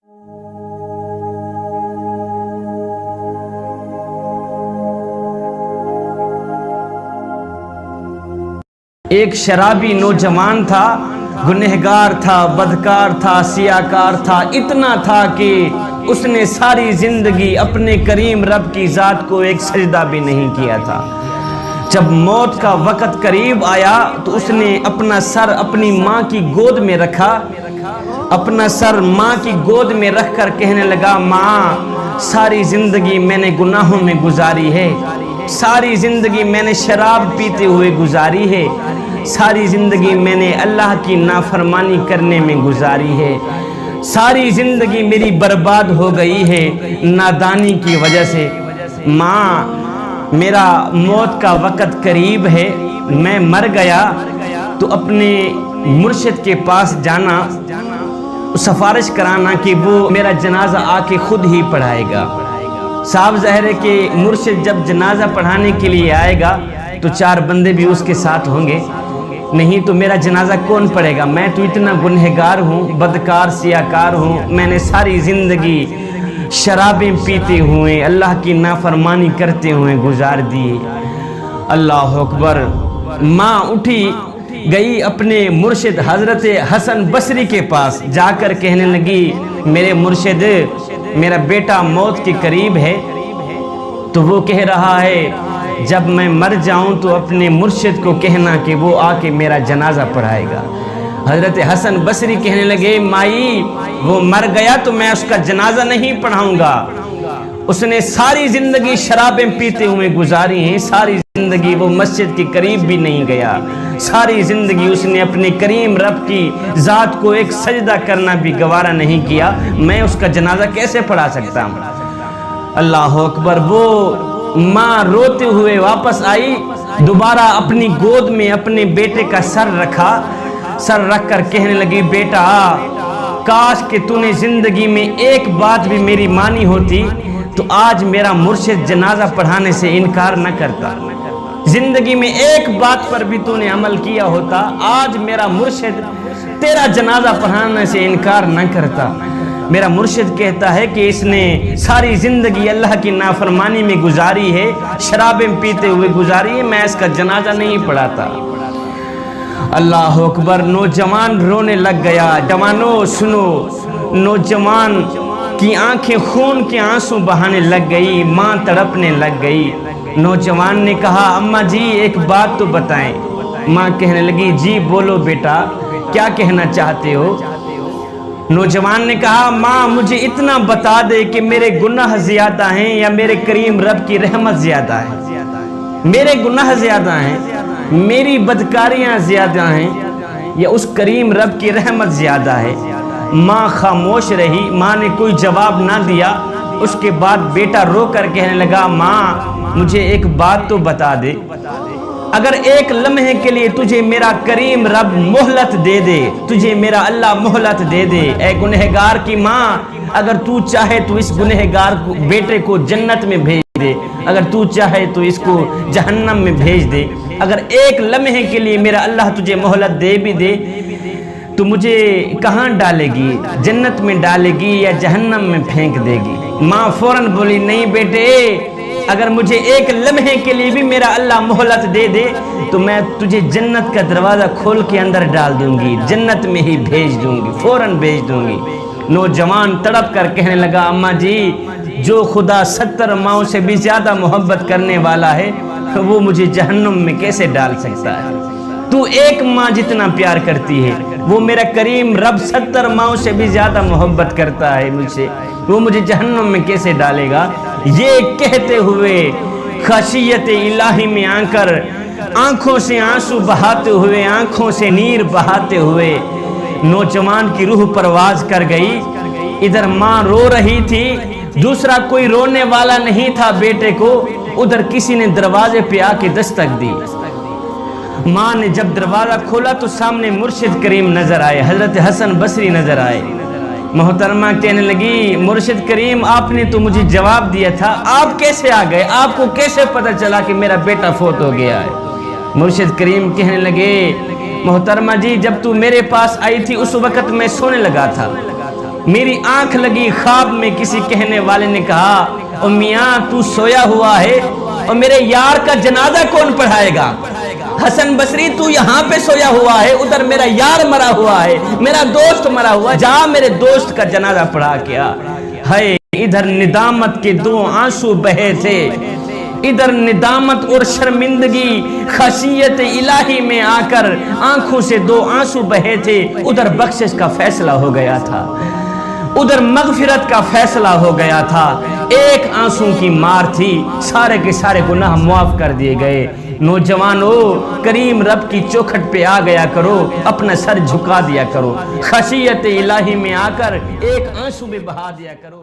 ایک شرابی نوجوان تھا، گنہگار تھا، بدکار تھا، سیاکار تھا، اتنا تھا کہ اس نے ساری زندگی اپنے کریم رب کی ذات کو ایک سجدہ بھی نہیں کیا تھا۔ جب موت کا وقت قریب آیا تو اس نے اپنا سر اپنی ماں کی گود میں رکھا، اپنا سر ماں کی گود میں رکھ کر کہنے لگا، ماں ساری زندگی میں نے گناہوں میں گزاری ہے، ساری زندگی میں نے شراب پیتے ہوئے گزاری ہے، ساری زندگی میں نے اللہ کی نافرمانی کرنے میں گزاری ہے، ساری زندگی میری برباد ہو گئی ہے نادانی کی وجہ سے۔ ماں میرا موت کا وقت قریب ہے، میں مر گیا تو اپنے مرشد کے پاس جانا، سفارش کرانا کہ وہ میرا جنازہ آ کے خود ہی پڑھائے گا۔ صاحب ظاہر ہے کہ مرشد جب جنازہ پڑھانے کے لیے آئے گا تو 4 بندے بھی اس کے ساتھ ہوں گے، نہیں تو میرا جنازہ کون پڑھے گا؟ میں تو اتنا گنہگار ہوں، بدکار سیاکار ہوں، میں نے ساری زندگی شرابیں پیتے ہوئے اللہ کی نافرمانی کرتے ہوئے گزار دی۔ اللہ اکبر۔ ماں اٹھی گئی اپنے مرشد حضرت حسن بصری کے پاس، جا کر کہنے لگی، میرے مرشد میرا بیٹا موت کے قریب ہے، تو وہ کہہ رہا ہے جب میں مر جاؤں تو اپنے مرشد کو کہنا کہ وہ آ کے میرا جنازہ پڑھائے گا۔ حضرت حسن بصری کہنے لگے، مائی وہ مر گیا تو میں اس کا جنازہ نہیں پڑھاؤں گا، اس نے ساری زندگی شرابیں پیتے ہوئے گزاری ہیں، ساری زندگی وہ مسجد کے قریب بھی نہیں گیا، ساری زندگی اس نے اپنے کریم رب کی ذات کو ایک سجدہ کرنا بھی گوارا نہیں کیا، میں اس کا جنازہ کیسے پڑھا سکتا ہوں؟ اللہ اکبر۔ وہ ماں روتے ہوئے واپس آئی، دوبارہ اپنی گود میں اپنے بیٹے کا سر رکھا، سر رکھ کر کہنے لگی، بیٹا کاش کہ تو نے زندگی میں ایک بات بھی میری مانی ہوتی تو آج میرا مرشد جنازہ پڑھانے سے انکار نہ کرتا، زندگی میں ایک بات پر بھی تو نے عمل کیا ہوتا، آج میرا مرشد تیرا جنازہ پڑھانے سے انکار نہ کرتا۔ میرا مرشد کہتا ہے کہ اس نے ساری زندگی اللہ کی نافرمانی میں گزاری ہے، شرابیں پیتے ہوئے گزاری ہے، میں اس کا جنازہ نہیں پڑھاتا۔ اللہ اکبر۔ نوجوان رونے لگ گیا۔ جوانو سنو، نوجوان کی آنکھیں خون کے آنسو بہانے لگ گئی، ماں تڑپنے لگ گئی۔ نوجوان نے کہا، اماں جی ایک بات تو بتائیں۔ ماں کہنے لگی، جی بولو بیٹا، کیا کہنا چاہتے ہو؟ نوجوان نے کہا، ماں مجھے اتنا بتا دے کہ میرے گناہ زیادہ ہیں یا میرے کریم رب کی رحمت زیادہ ہے؟ میرے گناہ زیادہ ہیں، میری بدکاریاں زیادہ ہیں، یا اس کریم رب کی رحمت زیادہ ہے؟ ماں خاموش رہی، ماں نے کوئی جواب نہ دیا۔ اس کے بعد بیٹا رو کر کہنے لگا، ماں مجھے ایک بات تو بتا دے، اگر ایک لمحے کے لیے تجھے میرا کریم رب مہلت دے دے، تجھے میرا اللہ مہلت دے دے، اے گنہگار کی ماں، اگر تو چاہے تو اس گنہگار بیٹے کو جنت میں بھیج دے، اگر تو چاہے تو اس کو جہنم میں بھیج دے، اگر ایک لمحے کے لیے میرا اللہ تجھے مہلت دے بھی دے تو مجھے کہاں ڈالے گی؟ جنت میں ڈالے گی یا جہنم میں پھینک دے گی؟ ماں فوراً بولی، نہیں بیٹے، اگر مجھے ایک لمحے کے لیے بھی میرا اللہ مہلت دے دے تو میں تجھے جنت کا دروازہ کھول کے اندر ڈال دوں گی، جنت میں ہی بھیج دوں گی، فوراً بھیج دوں گی۔ نوجوان تڑپ کر کہنے لگا، اماں جی جو خدا 70 ماؤں سے بھی زیادہ محبت کرنے والا ہے وہ مجھے جہنم میں کیسے ڈال سکتا ہے؟ تو ایک ماں جتنا پیار کرتی ہے، وہ میرا کریم رب 70 ماؤں سے بھی زیادہ محبت کرتا ہے مجھ سے، وہ مجھے جہنم میں کیسے ڈالے گا؟ یہ کہتے ہوئے خشیت الہی میں آ کر آنکھوں سے آنسو بہاتے ہوئے، آنکھوں سے نیر بہاتے ہوئے نوجوان کی روح پرواز کر گئی۔ ادھر ماں رو رہی تھی، دوسرا کوئی رونے والا نہیں تھا بیٹے کو، ادھر کسی نے دروازے پہ آ کے دستک دی۔ ماں نے جب دروازہ کھولا تو سامنے مرشد کریم نظر آئے، حضرت حسن بصری نظر آئے۔ محترمہ کہنے لگی، مرشد کریم آپ نے تو مجھے جواب دیا تھا، آپ کیسے آ گئے؟ آپ کو کیسے پتہ چلا کہ میرا بیٹا فوت ہو گیا ہے؟ مرشد کریم کہنے لگے، محترمہ جی جب تو میرے پاس آئی تھی اس وقت میں سونے لگا تھا، میری آنکھ لگی خواب میں کسی کہنے والے نے کہا او میاں تو سویا ہوا ہے اور میرے یار کا جنازہ کون پڑھائے گا؟ حسن بصری تو یہاں پہ سویا ہوا ہے، ادھر میرا یار مرا ہوا ہے، میرا دوست مرا ہوا ہے، جا میرے دوست کا جنازہ پڑھا کیا۔ ہے ادھر ندامت کے 2 آنسو بہے تھے، ادھر ندامت اور شرمندگی خشیت الہی میں آ کر آنکھوں سے 2 آنسو بہے تھے، ادھر بخشش کا فیصلہ ہو گیا تھا، ادھر مغفرت کا فیصلہ ہو گیا تھا۔ ایک آنسو کی مار تھی، سارے کے سارے گناہ معاف کر دیے گئے۔ نوجوانو، کریم رب کی چوکھٹ پہ آ گیا کرو، اپنا سر جھکا دیا کرو، خشیت الہی میں آ کر ایک آنسو بھی بہا دیا کرو۔